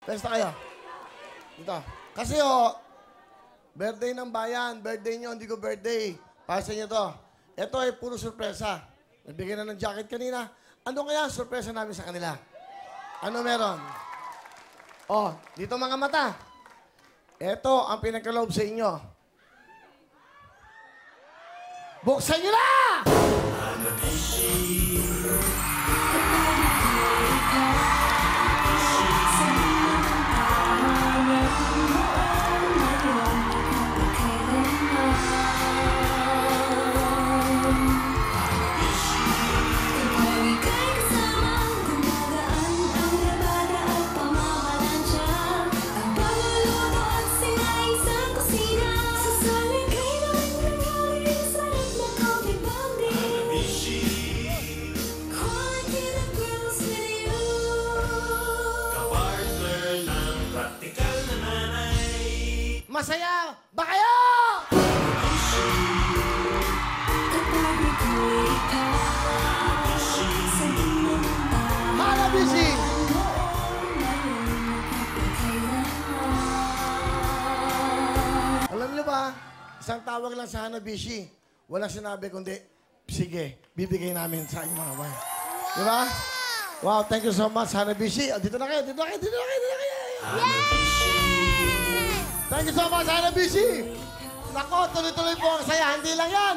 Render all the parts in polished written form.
Pesta kayo. Dito. Kasi birthday ng bayan. Birthday nyo, hindi ko birthday. Para sa inyo to. Ito ay puro sorpresa. Nabigyan na ng jacket kanina. Ano kaya ang sorpresa namin sa kanila? Ano meron? Dito mga mata. Ito ang pinagkaloob sa inyo. Buksan nyo na! Masaya ba kayo? Hanabishi! Alam niyo ba, isang tawag lang sa Hanabishi. Walang sinabi kundi, sige, bibigay namin sa inyong mga bayan. Di ba? Wow, thank you so much, Hanabishi. Dito na kayo, dito na kayo, dito na kayo, dito na kayo. Thank you so much, Hanabishi! Nako, tuloy-tuloy po ang saya. Hindi lang yan.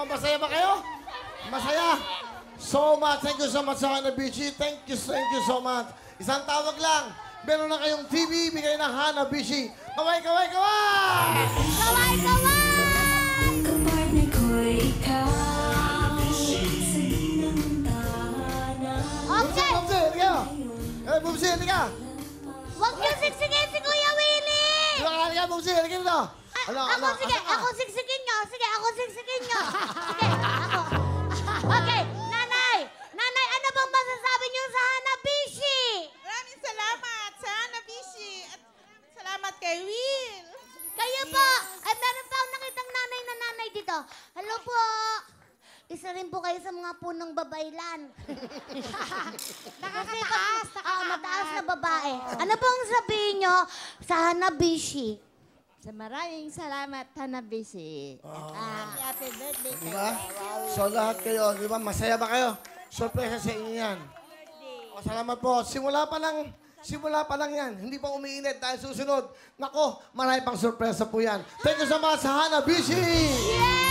Masaya ba kayo? Masaya. So much. Thank you so much sa Hanabishi. Thank you so much. Isang tawag lang. Meron na kayong TV, bigay ng Hanabishi. Kaway, kaway, kaway! Kaway, kaway! Kapartner ko ikaw. Okay! Bumsi, hindi kayo. Bumsi, hindi ka. Huwag niyo siksingin si Kuya Willie! Di ba ka, hindi ka, Bumsi, hindi ka dito. Ako, sige, ako siksingin niyo. Sige, ako siksingin niyo. Sige, ako. Okay, Nanay! Nanay, ano bang masasabi niyo sa Hanabishi? Maraming salamat sa Hanabishi at salamat kay Will. Kayo po! Ay, meron pa akong nakitang nanay na nanay dito. Hello po! Isa rin po kayo sa mga punong babaylan. Nakakataas, mataas na babae. Ano pong sabihin nyo sa Hanabishi? Sa maraming salamat, Hanabishi. Happy birthday Di ba? So lahat kayo, di ba? Masaya ba kayo? Surpresa sa inyo yan. Salamat po. Simula pa lang yan. Hindi pa umiinit dahil susunod. Nako, marami pang surpresa po yan. Thank you so much sa Hanabishi! Yeah!